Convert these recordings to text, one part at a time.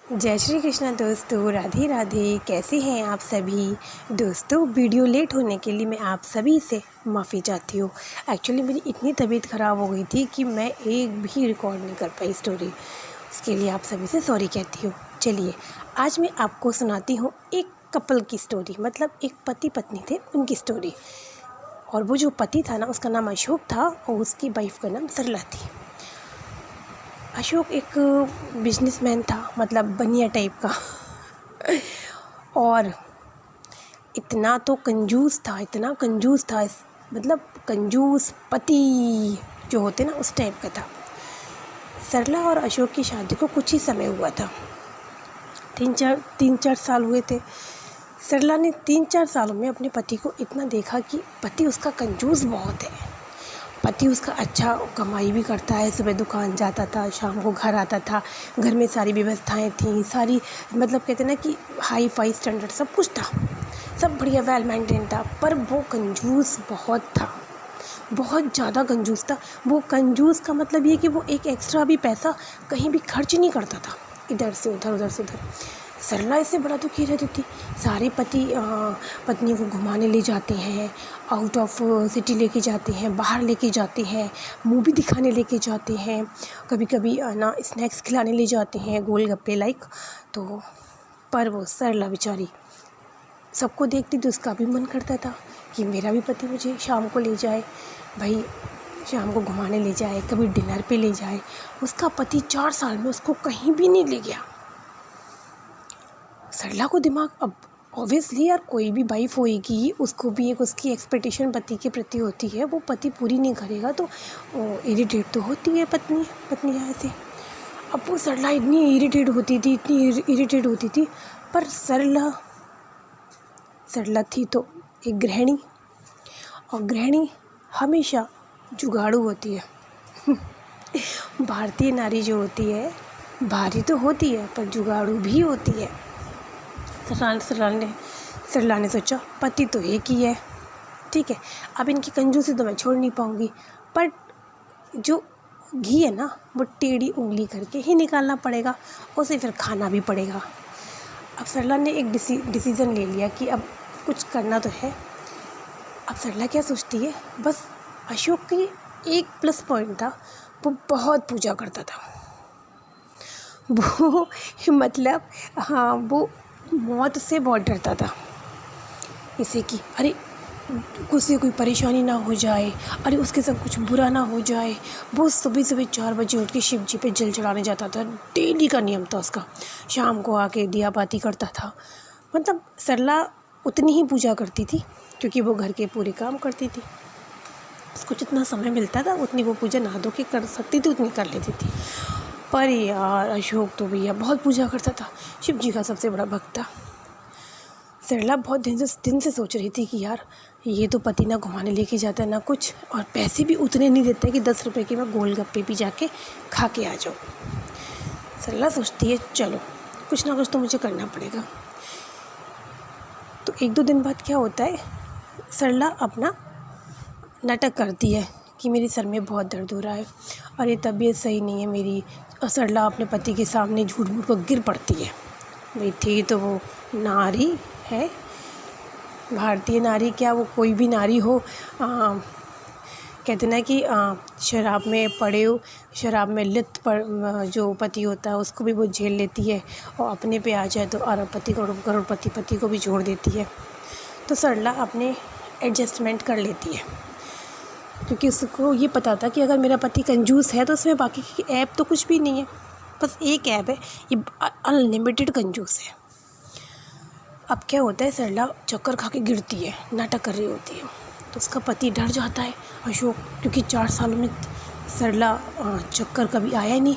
जय श्री कृष्ण दोस्तों, राधे राधे। कैसे हैं आप सभी दोस्तों। वीडियो लेट होने के लिए मैं आप सभी से माफ़ी चाहती हूँ। एक्चुअली मेरी इतनी तबीयत ख़राब हो गई थी कि मैं एक भी रिकॉर्ड नहीं कर पाई स्टोरी। उसके लिए आप सभी से सॉरी कहती हूँ। चलिए आज मैं आपको सुनाती हूँ एक कपल की स्टोरी, मतलब एक पति पत्नी थे उनकी स्टोरी। और वो जो पति था ना, उसका नाम अशोक था और उसकी वाइफ का नाम सरला थी। अशोक एक बिजनेसमैन था, मतलब बनिया टाइप का और इतना तो कंजूस था, इतना कंजूस था, मतलब कंजूस पति जो होते ना उस टाइप का था। सरला और अशोक की शादी को कुछ ही समय हुआ था, तीन चार साल हुए थे। सरला ने 3-4 सालों में अपने पति को इतना देखा कि पति उसका कंजूस बहुत है। पति उसका अच्छा कमाई भी करता है, सुबह दुकान जाता था, शाम को घर आता था, घर में सारी व्यवस्थाएं थी, सारी मतलब कहते हैं ना कि हाई फाई स्टैंडर्ड सब कुछ था, सब बढ़िया वेल मेंटेन था। पर वो कंजूस बहुत था, बहुत ज़्यादा कंजूस था। वो कंजूस का मतलब ये कि वो एक एक्स्ट्रा भी पैसा कहीं भी खर्च नहीं करता था, इधर से उधर उधर से उधर। सरला इससे बड़ा दुखी रहती थी। सारे पति पत्नी को घुमाने ले जाते हैं, आउट ऑफ सिटी लेके जाते हैं, बाहर लेके जाते हैं, मूवी दिखाने लेके जाते हैं, कभी कभी ना स्नैक्स खिलाने ले जाते हैं, गोलगप्पे लाइक। तो पर वो सरला बेचारी सबको देखती तो उसका भी मन करता था कि मेरा भी पति मुझे शाम को ले जाए, भाई शाम को घुमाने ले जाए, कभी डिनर पे ले जाए। उसका पति 4 साल में उसको कहीं भी नहीं ले गया। सरला को दिमाग, अब ऑब्वियसली यार कोई भी वाइफ होएगी, उसको भी एक उसकी एक्सपेक्टेशन पति के प्रति होती है, वो पति पूरी नहीं करेगा तो इरिटेट तो होती है पत्नियाँ ऐसे। अब वो सरला इतनी इरिटेट होती थी। पर सरला थी तो एक गृहिणी, और गृहिणी हमेशा जुगाड़ू होती है भारतीय नारी जो होती है भारी तो होती है पर जुगाड़ू भी होती है। सरला ने सोचा पति तो एक ही है, ठीक है, अब इनकी कंजूसी तो मैं छोड़ नहीं पाऊँगी, पर जो घी है ना वो टेढ़ी उंगली करके ही निकालना पड़ेगा, उसे फिर खाना भी पड़ेगा। अब सरला ने एक डिसीज़न ले लिया कि अब कुछ करना तो है। अब सरला क्या सोचती है, बस अशोक की एक प्लस पॉइंट था, वो बहुत पूजा करता था। वो मतलब हाँ, वो मौत से बहुत डरता था, इसे कि अरे उससे कोई परेशानी ना हो जाए, अरे उसके साथ कुछ बुरा ना हो जाए। वो सुबह 4 बजे उठ के शिव जी पे जल चढ़ाने जाता था, डेली का नियम था उसका। शाम को आके दिया बाती करता था। मतलब सरला उतनी ही पूजा करती थी क्योंकि वो घर के पूरे काम करती थी, उसको जितना समय मिलता था उतनी वो पूजा नहा धो के कर सकती थी, उतनी कर लेती थी। पर यार अशोक तो भैया बहुत पूजा करता था, शिव जी का सबसे बड़ा भक्त था। सरला बहुत दिन से सोच रही थी कि यार ये तो पति ना घुमाने लेके जाता है ना कुछ, और पैसे भी उतने नहीं देते कि 10 रुपये के मैं गोलगप्पे भी जाके खा के आ जाऊँ। सरला सोचती है चलो कुछ ना कुछ तो मुझे करना पड़ेगा। तो 1-2 दिन बाद क्या होता है, सरला अपना नाटक करती है कि मेरे सर में बहुत दर्द हो रहा है और ये तबीयत सही नहीं है मेरी। और सरला अपने पति के सामने झूठ मूठ को गिर पड़ती है। भाई थी तो वो नारी है, भारतीय नारी क्या वो कोई भी नारी हो, कहते ना कि शराब में पड़े हो, शराब में लिप्त जो पति होता है उसको भी वो झेल लेती है, और अपने पे आ जाए तो अरबपति करोड़पति पति को भी छोड़ देती है। तो सरला अपने एडजस्टमेंट कर लेती है क्योंकि उसको ये पता था कि अगर मेरा पति कंजूस है तो उसमें बाकी की ऐप तो कुछ भी नहीं है, बस एक ऐप है, ये अनलिमिटेड कंजूस है। अब क्या होता है, सरला चक्कर खा के गिरती है, नाटक कर रही होती है, तो उसका पति डर जाता है अशोक, क्योंकि 4 सालों में सरला चक्कर कभी आया ही नहीं,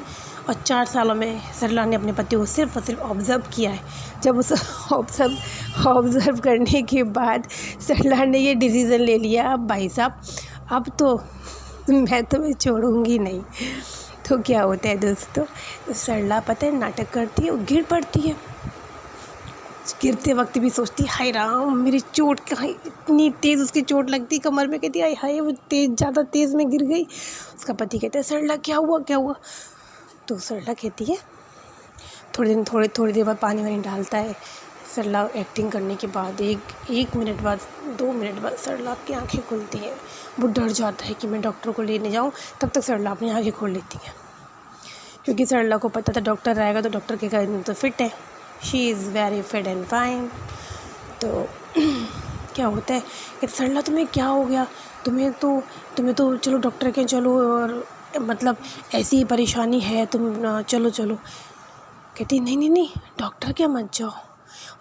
और 4 सालों में सरला ने अपने पति को सिर्फ और सिर्फ ऑब्ज़र्व किया है। जब उस ऑब्ज़र्व करने के बाद सरला ने ये डिसीज़न ले लिया, अब भाई साहब अब तो मैं तुम्हें छोड़ूंगी नहीं। तो क्या होता है दोस्तों, सरला पता है नाटक करती है, वो गिर पड़ती है। गिरते वक्त भी सोचती हाय राम मेरी चोट कहाँ, इतनी तेज़ उसकी चोट लगती कमर में, कहती हाय हाय वो ज़्यादा तेज़ में गिर गई। उसका पति कहता है सरला क्या हुआ। तो सरला कहती है थोड़ी देर बाद पानी वानी डालता है। सरला एक्टिंग करने के बाद एक मिनट बाद 2 मिनट बाद सरला की आंखें खुलती हैं। वो डर जाता है कि मैं डॉक्टर को लेने जाऊं, तब तक सरला अपनी आंखें खोल लेती है, क्योंकि सरला को पता था डॉक्टर आएगा तो डॉक्टर के कहने तो फिट है, she is very fit and fine. तो क्या होता है कि सरला तुम्हें क्या हो गया, तुम्हें तो चलो डॉक्टर के चलो, और मतलब ऐसी ही परेशानी है, तुम चलो। कहती नहीं डॉक्टर क्या मत जाओ।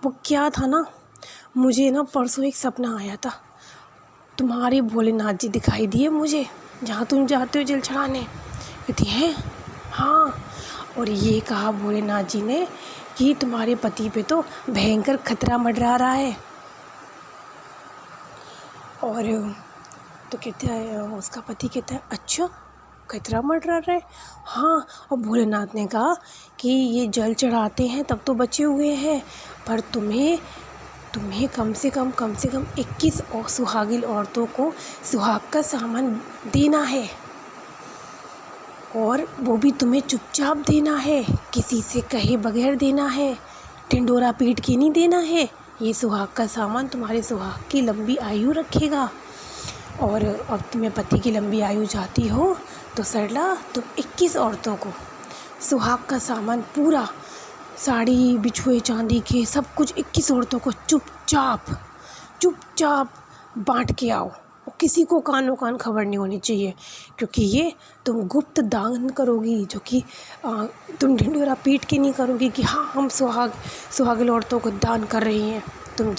वो क्या था ना, मुझे ना परसों एक सपना आया था, तुम्हारे भोलेनाथ जी दिखाई दिए मुझे जहाँ तुम जाते हो जल चढ़ाने। कहती हैं हाँ, और ये कहा भोलेनाथ जी ने कि तुम्हारे पति पे तो भयंकर खतरा मंडरा रहा है। और तो कहता है, उसका पति कहता है अच्छा खतरा मंडरा रहा है। हाँ, और भोलेनाथ ने कहा कि ये जल चढ़ाते हैं तब तो बचे हुए हैं, पर तुम्हें कम से कम 21 और सुहागिन औरतों को सुहाग का सामान देना है, और वो भी तुम्हें चुपचाप देना है, किसी से कहे बगैर देना है, ढिंडोरा पीट के नहीं देना है। ये सुहाग का सामान तुम्हारे सुहाग की लंबी आयु रखेगा। और अब तुम्हें पति की लंबी आयु चाहती हो तो सरला तुम 21 औरतों को सुहाग का सामान पूरा, साड़ी बिछुए चांदी के सब कुछ 21 औरतों को चुपचाप बांट के आओ, और किसी को कानो कान खबर नहीं होनी चाहिए, क्योंकि ये तुम गुप्त दान करोगी, जो कि तुम ढिंडोरा पीट के नहीं करोगी कि हाँ हम सुहागिन औरतों को दान कर रही हैं। तुम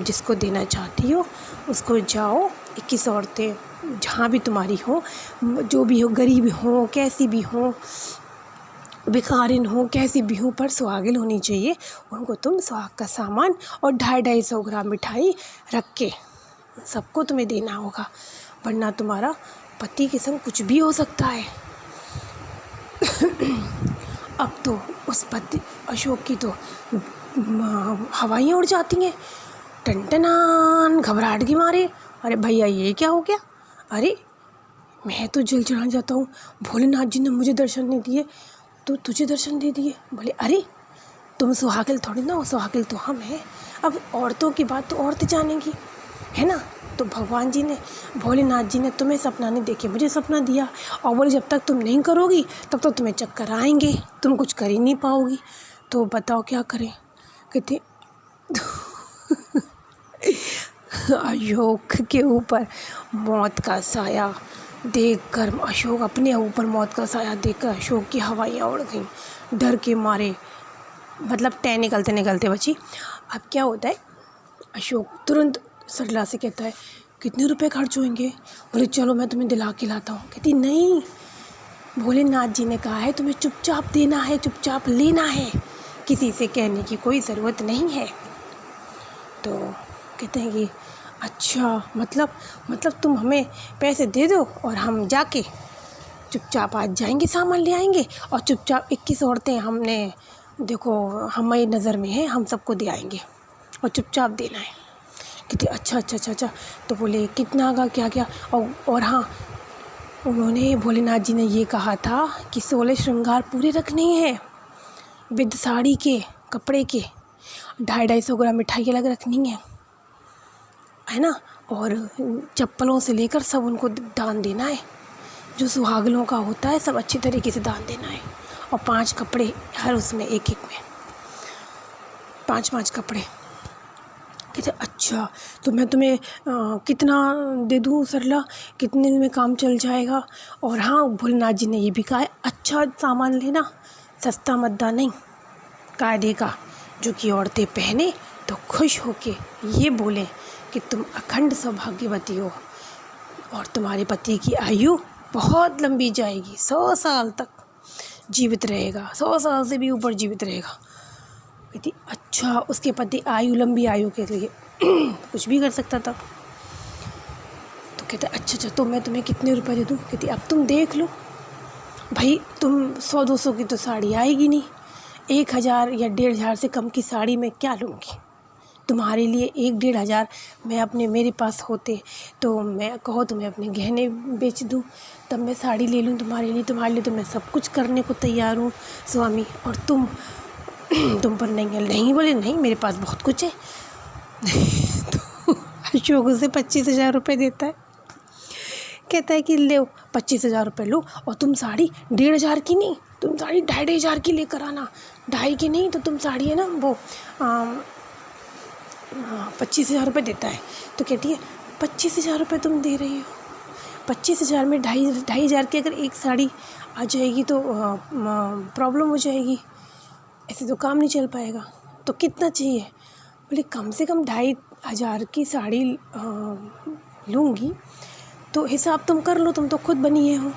जिसको देना चाहती हो उसको जाओ, 21 औरतें जहाँ भी तुम्हारी हो, जो भी हो, गरीब हो, कैसी भी हो, भिखारिन हो, कैसी भी हो, पर सुहागिन होनी चाहिए, उनको तुम सुहाग का सामान और 250 ग्राम मिठाई रख के सबको तुम्हें देना होगा, वरना तुम्हारा पति के संग कुछ भी हो सकता है। अब तो उस पति अशोक की तो हवाइयाँ उड़ जाती हैं, टनटनान घबराहट के मारे। अरे भैया ये क्या हो गया, अरे मैं तो जल चढ़ाने जाता हूँ, भोलेनाथ जी ने मुझे दर्शन नहीं दिए तो तुझे दर्शन दे दिए। बोले अरे तुम सुहागिन थोड़ी ना हो, सुहागिन तो हम हैं। अब औरतों की बात तो औरतें जानेंगी, है ना। तो भगवान जी ने, भोलेनाथ जी ने तुम्हें सपना नहीं देके मुझे सपना दिया, और बोले जब तक तुम नहीं करोगी तब तक तुम्हें चक्कर आएंगे, तुम कुछ कर ही नहीं पाओगी। तो बताओ क्या करें। कहते अशोक के ऊपर मौत का साया देखकर, अशोक अपने ऊपर मौत का साया देखकर अशोक की हवाइयाँ उड़ गईं डर के मारे, मतलब टै निकलते बची। अब क्या होता है, अशोक तुरंत सरला से कहता है कितने रुपए खर्च होंगे। बोले चलो मैं तुम्हें दिला के लाता हूँ। कहती नहीं, भोलेनाथ जी ने कहा है तुम्हें चुपचाप देना है, चुपचाप लेना है, किसी से कहने की कोई ज़रूरत नहीं है। तो कहते हैं कि अच्छा मतलब तुम हमें पैसे दे दो और हम जाके चुपचाप आज जाएंगे, सामान ले आएंगे, और चुपचाप 21 औरतें हमने देखो हमारी नज़र में है, हम सबको दे आएंगे, और चुपचाप देना है। कहते अच्छा। तो बोले कितना का क्या, और हाँ, उन्होंने, भोलेनाथ जी ने ये कहा था कि 16 श्रृंगार पूरे रखने हैं, विद साड़ी के, कपड़े के, 250 ग्राम मिठाई अलग रखनी है ना, और चप्पलों से लेकर सब उनको दान देना है, जो सुहागनों का होता है सब अच्छी तरीके से दान देना है, और 5 कपड़े हर उसमें, एक में 5 कपड़े। कहते अच्छा, तो मैं तुम्हें कितना दे दूँ सरला, कितने में काम चल जाएगा। और हाँ, भोलेनाथ जी ने ये भी कहा है अच्छा सामान लेना, सस्ता मद्दा नहीं, कायदे का, जो कि औरतें पहने तो खुश होके ये बोलें कि तुम अखंड सौभाग्यवती हो, और तुम्हारे पति की आयु बहुत लंबी जाएगी, 100 साल तक जीवित रहेगा, 100 साल से भी ऊपर जीवित रहेगा। कहती अच्छा, उसके पति लंबी आयु के लिए कुछ भी कर सकता था। तो कहते अच्छा, तो मैं तुम्हें कितने रुपए दे दूँ। कहती अब तुम देख लो भाई, तुम 100-200 की तो साड़ी आएगी नहीं, 1000 या 1500 से कम की साड़ी मैं क्या लूँगी तुम्हारे लिए। 1-1500 मैं मेरे पास होते तो मैं कहो तो मैं अपने गहने बेच दूँ, तब मैं साड़ी ले लूँ तुम्हारे लिए तो मैं सब कुछ करने को तैयार हूँ स्वामी। और तुम तुम पर नहीं है। नहीं बोले नहीं, मेरे पास बहुत कुछ है। तो अशोक उसे 25,000 रुपये देता है। कहता है कि ले 25,000 रुपये लो, और तुम साड़ी 1,500 की नहीं, तुम साड़ी 2,500 की लेकर आना। 2.5 की नहीं तो तुम साड़ी है ना वो 25,000 रुपये देता है। तो कहती है 25,000 रुपये तुम दे रही हो, 25,000 में 2,500 की अगर एक साड़ी आ जाएगी तो प्रॉब्लम हो जाएगी, ऐसे तो काम नहीं चल पाएगा। तो कितना चाहिए? बोले कम से कम 2,500 की साड़ी लूँगी, तो हिसाब तुम कर लो, तुम तो खुद बनी हो।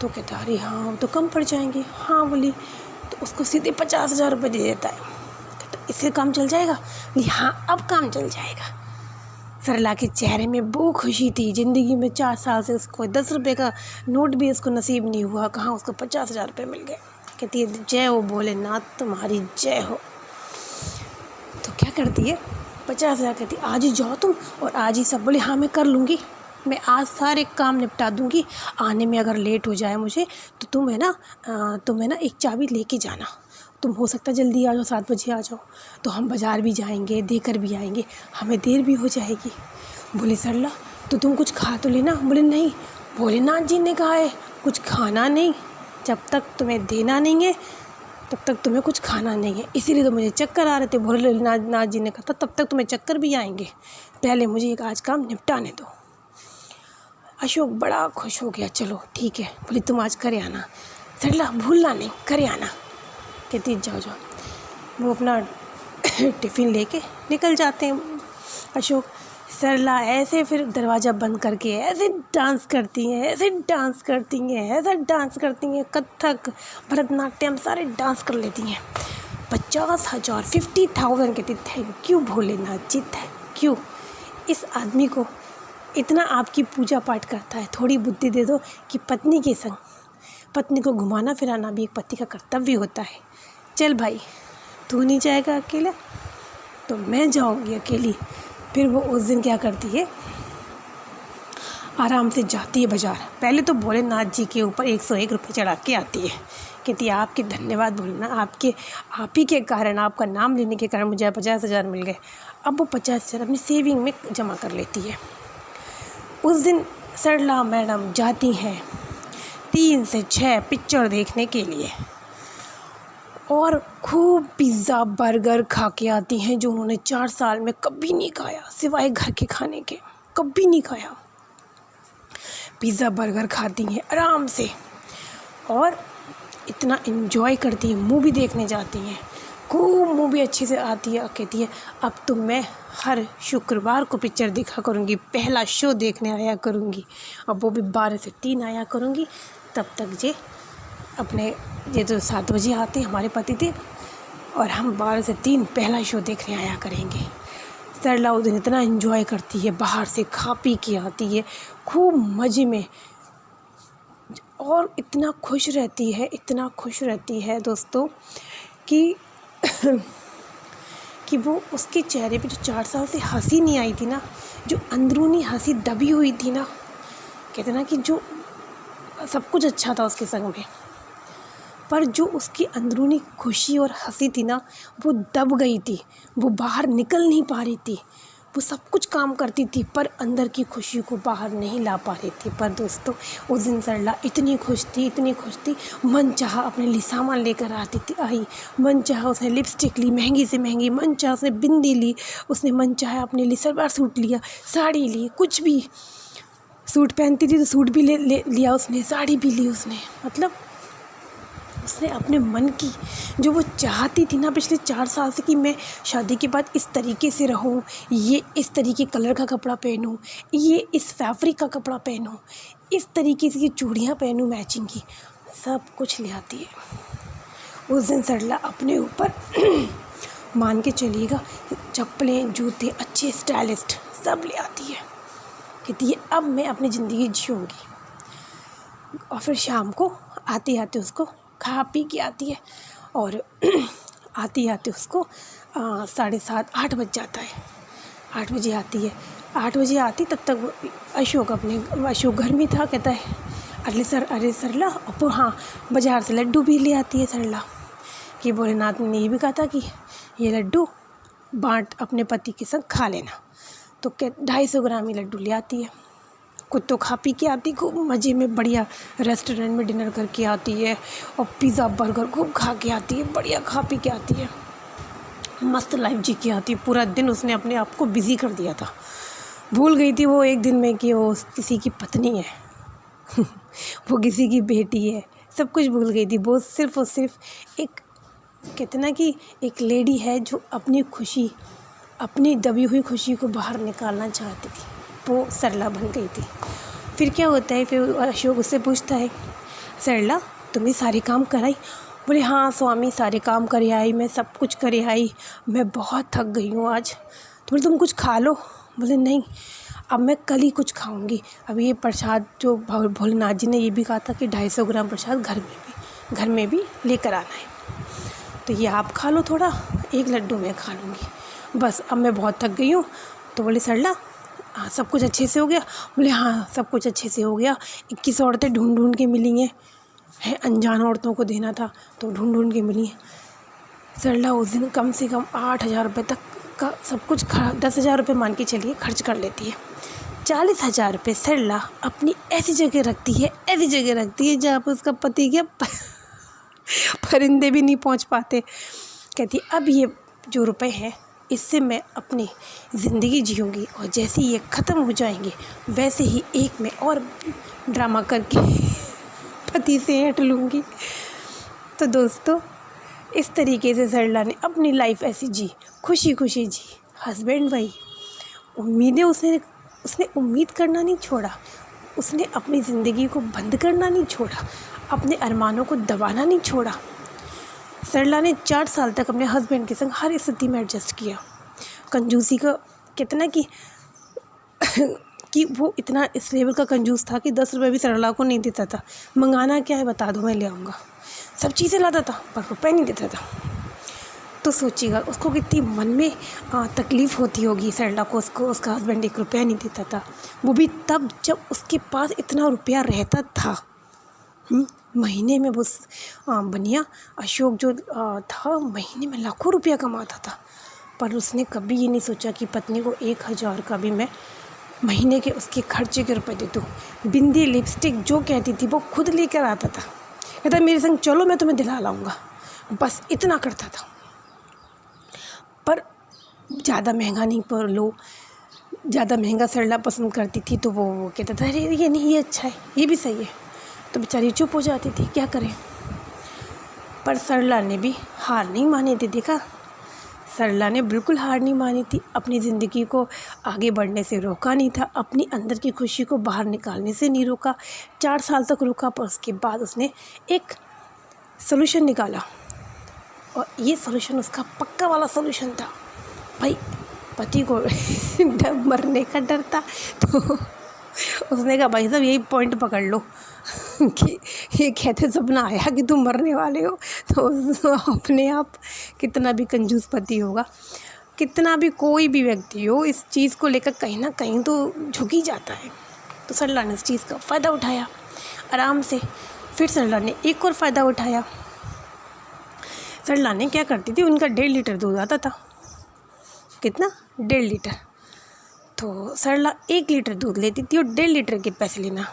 तो कहता अरे हाँ तो कम पड़ जाएंगे। हाँ बोली, तो उसको सीधे 50,000 रुपये दे देता है। कहता इससे काम चल जाएगा? बोली हाँ अब काम चल जाएगा। सरला के चेहरे में वो खुशी थी, ज़िंदगी में 4 साल से उसको 10 रुपये का नोट भी उसको नसीब नहीं हुआ, कहाँ उसको 50,000 रुपये मिल गए। कहती है जय हो भोलेनाथ, तुम्हारी जय हो। तो क्या करती है, 50,000 कहती आज ही जाओ तुम और आज ही सब। बोले हाँ मैं कर लूँगी, मैं आज सारे काम निपटा दूँगी। आने में अगर लेट हो जाए मुझे तो तुम है ना एक चाबी लेके जाना। तुम हो सकता है जल्दी आ जाओ, 7 बजे आ जाओ, तो हम बाज़ार भी जाएंगे, देकर भी आएंगे, हमें देर भी हो जाएगी। बोले सरला तो तुम कुछ खा तो लेना। बोले नहीं, भोलेनाथ जी ने कहा है कुछ खाना नहीं, जब तक तुम्हें देना नहीं है तब तक तुम्हें कुछ खाना नहीं है, इसीलिए तो मुझे चक्कर आ रहे थे। भोलेनाथ जी ने कहा था तब तक तुम्हें चक्कर भी आएंगे, पहले मुझे एक आज काम निपटाने दो। अशोक बड़ा खुश हो गया, चलो ठीक है। बोले तुम आज करे आना, सरला भूलना नहीं, करे आना। कहती जाओ जाओ। वो अपना टिफ़िन लेके निकल जाते हैं। अशोक सरला ऐसे फिर दरवाज़ा बंद करके ऐसे डांस करती हैं, ऐसे डांस करती हैं, ऐसा डांस करती हैं, कथक भरतनाट्यम सारे डांस कर लेती हैं। 50,000 50,000 कहती thank you Bholenath ji, thank you. इस आदमी को इतना आपकी पूजा पाठ करता है, थोड़ी बुद्धि दे दो कि पत्नी के संग पत्नी को घुमाना फिराना भी एक पति का कर्तव्य होता है। चल भाई तू नहीं जाएगा अकेला तो मैं जाऊंगी अकेली। फिर वो उस दिन क्या करती है, आराम से जाती है बाज़ार। पहले तो भोलेनाथ जी के ऊपर 101 रुपये चढ़ा के आती है। कहती है आपके धन्यवाद भोलेनाथ, आप ही के कारण, आपका नाम लेने के कारण मुझे 50,000 मिल गए। अब वो 50,000 अपनी सेविंग में जमा कर लेती है। उस दिन सरला मैडम जाती हैं 3 से 6 पिक्चर देखने के लिए और खूब पिज़्ज़ा बर्गर खा के आती हैं, जो उन्होंने 4 साल में कभी नहीं खाया, सिवाय घर के खाने के कभी नहीं खाया। पिज़्ज़ा बर्गर खाती हैं आराम से और इतना एंजॉय करती हैं। मूवी देखने जाती हैं, खूब मूवी अच्छी से आती है। कहती है अब तो मैं हर शुक्रवार को पिक्चर देखा करूँगी, पहला शो देखने आया करूँगी, अब वो भी 12 से 3 आया करूँगी। तब तक ये जो 7 बजे आते हमारे पतिदेव और हम 12 से 3 पहला शो देखने आया करेंगे। सरला उस दिन इतना एंजॉय करती है, बाहर से खा पी के आती है खूब मज़े में और इतना खुश रहती है दोस्तों कि कि वो उसके चेहरे पे जो 4 साल से हंसी नहीं आई थी ना, जो अंदरूनी हंसी दबी हुई थी ना, कहते ना कि जो सब कुछ अच्छा था उसके संग में, पर जो उसकी अंदरूनी खुशी और हंसी थी ना वो दब गई थी, वो बाहर निकल नहीं पा रही थी। वो सब कुछ काम करती थी पर अंदर की खुशी को बाहर नहीं ला पा रही थी। पर दोस्तों उस दिन सरला इतनी खुश थी, मन चाहा अपने लिए सामान लेकर आई, मन चाहा उसने लिपस्टिक ली महंगी से महंगी, मन चाहा उसने बिंदी ली, उसने मन चाहा अपने लिए सलवार सूट लिया, साड़ी ली, कुछ भी। सूट पहनती थी तो सूट भी लिया उसने, साड़ी भी ली उसने। मतलब उसने अपने मन की जो वो चाहती थी ना पिछले 4 साल से कि मैं शादी के बाद इस तरीके से रहूं, ये इस तरीके कलर का कपड़ा पहनूं, ये इस फैब्रिक का कपड़ा पहनूं, इस तरीके से चूड़ियाँ पहनूं मैचिंग की, सब कुछ ले आती है। उस दिन सरला अपने ऊपर मान के चलिएगा चप्पलें, जूते अच्छे स्टाइलिस्ट सब ले आती है। कहती है अब मैं अपनी ज़िंदगी जीऊँगी। और फिर शाम को आते आते उसको खा पी के आती है और आते आते उसको 7:30 8 बज जाता है। 8 बजे आती है, 8 बजे आती तब तक अशोक घर में था। कहता है अरे सरला हाँ बाज़ार से लड्डू भी ले आती है सरला। कि भोलेनाथ ने ये भी कहा था कि ये लड्डू बाँट अपने पति के संग खा लेना। तो 250 ग्राम ही लड्डू ले आती है। खुद तो खा पी के आती, खूब मज़े में बढ़िया रेस्टोरेंट में डिनर करके आती है और पिज़्ज़ा बर्गर खूब खा के आती है, बढ़िया खा पी के आती है, मस्त लाइफ जी के आती है। पूरा दिन उसने अपने आप को बिज़ी कर दिया था। भूल गई थी वो एक दिन में कि वो किसी की पत्नी है वो किसी की बेटी है, सब कुछ भूल गई थी। वो सिर्फ़ और सिर्फ एक कहते ना कि एक लेडी है जो अपनी खुशी, अपनी दबी हुई खुशी को बाहर निकालना चाहती थी, वो सरला बन गई थी। फिर क्या होता है, फिर अशोक उससे पूछता है, सरला तुमने सारे काम कराई? बोले हाँ स्वामी, सारे काम करे आई, मैं सब कुछ करे आई, मैं बहुत थक गई हूँ आज। तो बोले तुम कुछ खा लो। बोले नहीं, अब मैं कल ही कुछ खाऊंगी। अब ये प्रसाद जो भोलेनाथ जी ने ये भी कहा था कि 250 ग्राम प्रसाद घर में भी लेकर आना है, तो ये आप खा लो थोड़ा, एक लड्डू मैं खा लूँगी, बस अब मैं बहुत थक गई हूँ। तो बोले सरला हाँ सब कुछ अच्छे से हो गया? बोले हाँ सब कुछ अच्छे से हो गया। 21 औरतें ढूंढ के मिली हैं, अनजान औरतों को देना था तो ढूंढ के मिली हैं। सरला उस दिन कम से कम 8,000 रुपये तक का सब कुछ 10,000 रुपये मान के चलिए खर्च कर लेती है। 40,000 रुपये सरला अपनी ऐसी जगह रखती है जहाँ पर उसका पति के परिंदे भी नहीं पहुँच पाते। कहती अब ये जो रुपए हैं इससे मैं अपनी ज़िंदगी जीऊँगी, और जैसे ही ये ख़त्म हो जाएंगे वैसे ही एक मैं और ड्रामा करके पति से हट लूँगी। तो दोस्तों इस तरीके से सरला ने अपनी लाइफ ऐसी जी, खुशी खुशी जी, हस्बैंड वाइफ, उम्मीदें उसने उम्मीद करना नहीं छोड़ा, उसने अपनी ज़िंदगी को बंद करना नहीं छोड़ा, अपने अरमानों को दबाना नहीं छोड़ा। सरला ने 4 साल तक अपने हस्बैंड के संग हर स्थिति में एडजस्ट किया। कंजूसी का कितना कि वो इतना इस लेवल का कंजूस था कि 10 रुपये भी सरला को नहीं देता था। मंगाना क्या है बता दो मैं ले आऊँगा, सब चीज़ें लाता था पर रुपये नहीं देता था। तो सोचिएगा उसको कितनी मन में तकलीफ़ होती होगी सरला को, उसका हस्बैंड 1 रुपया नहीं देता था, वो भी तब जब उसके पास इतना रुपया रहता था। महीने में वो बनिया अशोक जो था महीने में लाखों रुपया कमाता था, पर उसने कभी ये नहीं सोचा कि पत्नी को 1,000 का भी मैं महीने के उसके खर्चे के रुपए दे दूँ। बिंदी लिपस्टिक जो कहती थी वो खुद लेकर आता था, कहता मेरे संग चलो मैं तुम्हें दिला लाऊंगा, बस इतना करता था। पर ज़्यादा महंगा नहीं पर लो, ज़्यादा महंगा सरला पसंद करती थी तो वो कहता था अरे ये नहीं, ये अच्छा है, ये भी सही है। तो बेचारी चुप हो जाती थी, क्या करें। पर सरला ने भी हार नहीं मानी थी। देखा, सरला ने बिल्कुल हार नहीं मानी थी, अपनी ज़िंदगी को आगे बढ़ने से रोका नहीं था, अपनी अंदर की खुशी को बाहर निकालने से नहीं रोका। 4 साल तक रोका, पर उसके बाद उसने एक सलूशन निकाला, और ये सलूशन उसका पक्का वाला सलूशन था। भाई पति को मरने का डर था, तो उसने कहा भाई साहब यही पॉइंट पकड़ लो कि ये कहते सपना आया कि तुम मरने वाले हो, तो अपने आप कितना भी कंजूस पति होगा, कितना भी कोई भी व्यक्ति हो, इस चीज़ को लेकर कहीं ना कहीं तो झुक ही जाता है। तो सरला ने इस चीज़ का फ़ायदा उठाया आराम से। फिर सरला ने एक और फ़ायदा उठाया। सरला ने क्या करती थी, उनका 1.5 लीटर दूध आता था। कितना? 1.5 लीटर। तो सरला 1 लीटर दूध लेती थी और 1.5 लीटर के पैसे लेना।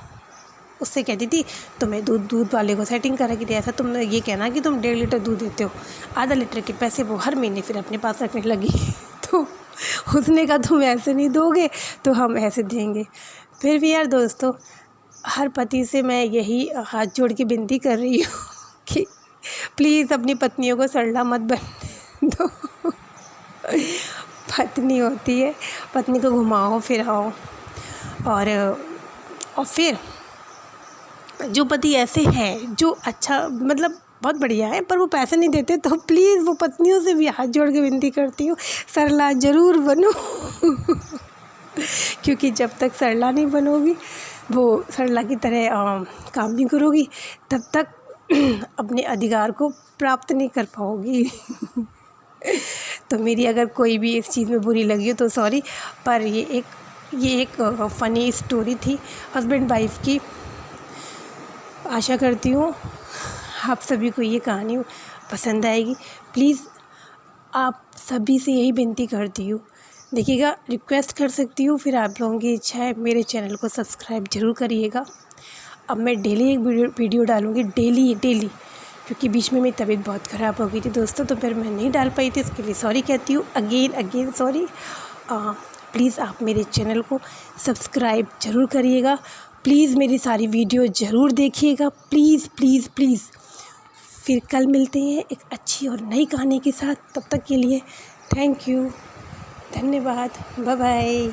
उससे कहती थी तुम्हें दूध वाले को सेटिंग करा कि ऐसा तुम ये कहना कि तुम 1.5 लीटर दूध देते हो, आधा लीटर के पैसे वो हर महीने फिर अपने पास रखने लगी। तो उसने कहा तुम ऐसे नहीं दोगे तो हम ऐसे देंगे। फिर भी यार दोस्तों, हर पति से मैं यही हाथ जोड़ के विनती कर रही हूँ कि प्लीज़ अपनी पत्नियों को सरला मत बन दो। पत्नी होती है, पत्नी को घुमाओ फिराओ, और फिर जो पति ऐसे हैं जो अच्छा मतलब बहुत बढ़िया है पर वो पैसे नहीं देते, तो प्लीज़ वो पत्नियों से भी हाथ जोड़ के विनती करती हूँ सरला ज़रूर बनो। क्योंकि जब तक सरला नहीं बनोगी, वो सरला की तरह काम नहीं करोगी, तब तक अपने अधिकार को प्राप्त नहीं कर पाओगी। तो मेरी अगर कोई भी इस चीज़ में बुरी लगी हो तो सॉरी, पर ये एक फ़नी स्टोरी थी हस्बैंड वाइफ की। आशा करती हूँ आप सभी को ये कहानी पसंद आएगी। प्लीज़ आप सभी से यही विनती करती हूँ, देखिएगा, रिक्वेस्ट कर सकती हूँ, फिर आप लोगों की इच्छा है, मेरे चैनल को सब्सक्राइब ज़रूर करिएगा। अब मैं डेली एक वीडियो डालूँगी, डेली, क्योंकि बीच में मेरी तबीयत बहुत ख़राब हो गई थी दोस्तों, तो फिर मैं नहीं डाल पाई थी, इसके लिए सॉरी कहती हूँ, अगेन सॉरी। प्लीज़ आप मेरे चैनल को सब्सक्राइब ज़रूर करिएगा। प्लीज़ मेरी सारी वीडियो ज़रूर देखिएगा, प्लीज़। फिर कल मिलते हैं एक अच्छी और नई कहानी के साथ। तब तक के लिए थैंक यू, धन्यवाद, बाय बाय।